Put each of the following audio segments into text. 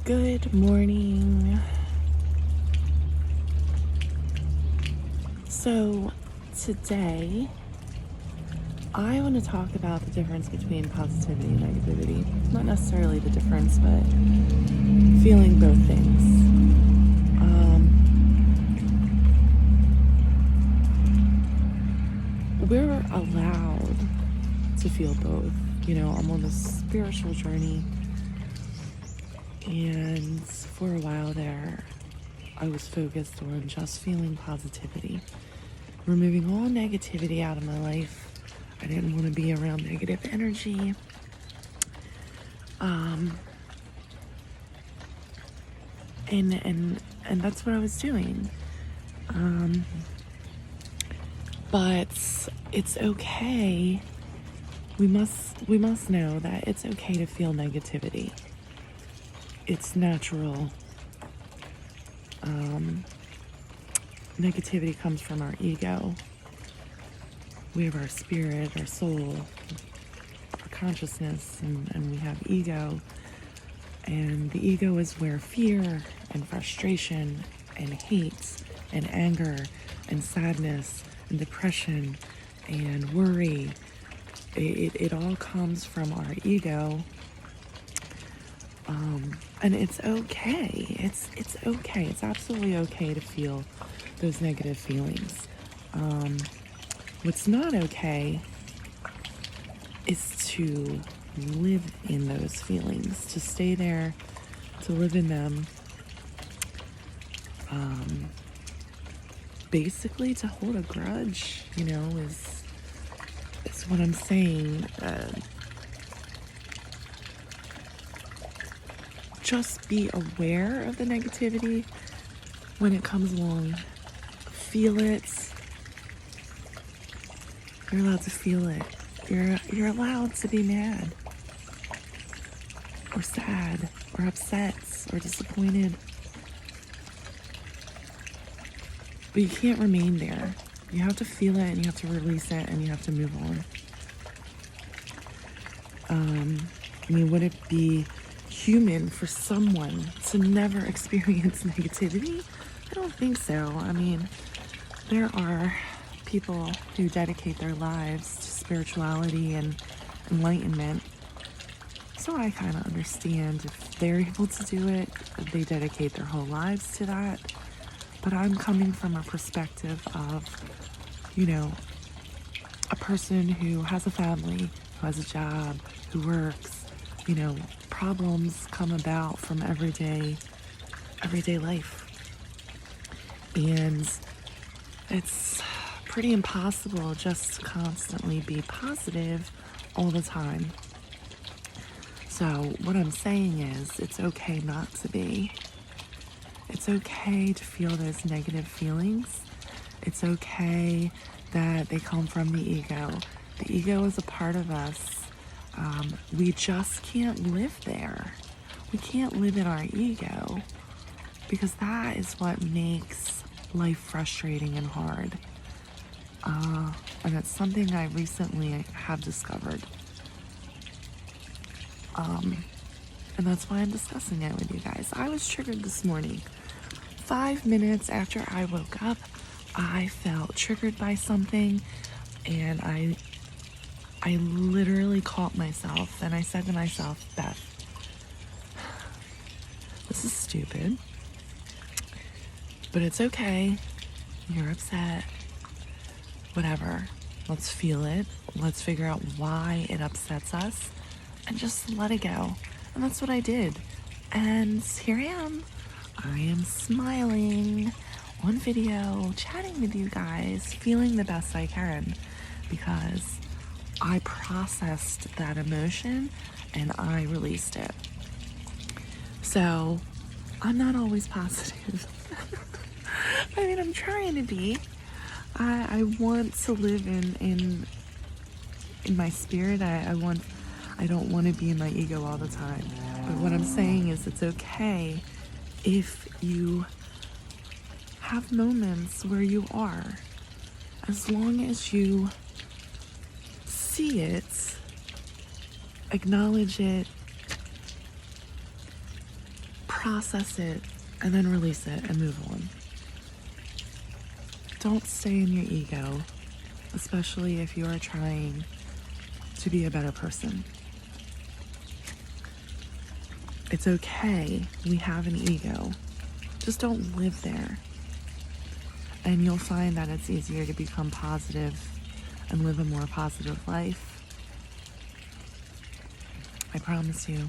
Good morning. So, today I want to talk about the difference between positivity and negativity. Not necessarily the difference, but feeling both things. We're allowed to feel both. I'm on this spiritual journey, and for a while there, I was focused on just feeling positivity, removing all negativity out of my life. I didn't want to be around negative energy. And that's what I was doing. But it's okay. We must know that it's okay to feel negativity. It's natural. Negativity comes from our ego. We have our spirit, our soul, our consciousness, and we have ego. And the ego is where fear and frustration and hate and anger and sadness and depression and worry, it all comes from our ego. And it's okay. It's okay. It's absolutely okay to feel those negative feelings. What's not okay is to live in those feelings, to stay there, to live in them. Basically, to hold a grudge, is what I'm saying. Just be aware of the negativity when it comes along. Feel it. You're allowed to feel it. You're allowed to be mad or sad or upset or disappointed. But you can't remain there. You have to feel it and you have to release it and you have to move on. Would it be human for someone to never experience negativity? I don't think so. There are people who dedicate their lives to spirituality and enlightenment. So I kind of understand if they're able to do it, they dedicate their whole lives to that. But I'm coming from a perspective of, a person who has a family, who has a job, who works. Problems come about from everyday life. And it's pretty impossible just to constantly be positive all the time. So what I'm saying is it's okay not to be. It's okay to feel those negative feelings. It's okay that they come from the ego. The ego is a part of us. We just can't live there. We can't live in our ego because that is what makes life frustrating and hard. And it's something I recently have discovered. And that's why I'm discussing it with you guys. I was triggered this morning. 5 minutes after I woke up, I felt triggered by something, and I literally caught myself and I said to myself, Beth, this is stupid, but it's okay. You're upset. Whatever. Let's feel it. Let's figure out why it upsets us and just let it go. And that's what I did. And here I am. I am smiling on video, chatting with you guys, feeling the best I can because I processed that emotion and I released it. So I'm not always positive. I'm trying to be. I want to live in my spirit. I don't want to be in my ego all the time. But what I'm saying is it's okay if you have moments where you are, as long as you see it, acknowledge it, process it, and then release it and move on. Don't stay in your ego, especially if you are trying to be a better person. It's okay, we have an ego. Just don't live there. And you'll find that it's easier to become positive and live a more positive life. I promise you.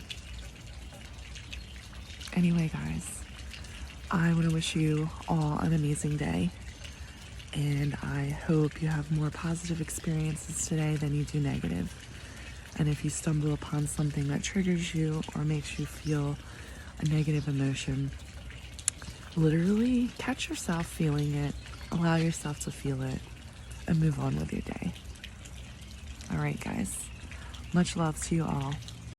Anyway, guys, I want to wish you all an amazing day. And I hope you have more positive experiences today than you do negative. And if you stumble upon something that triggers you or makes you feel a negative emotion, literally catch yourself feeling it, allow yourself to feel it, and move on with your day. All right, guys. Much love to you all.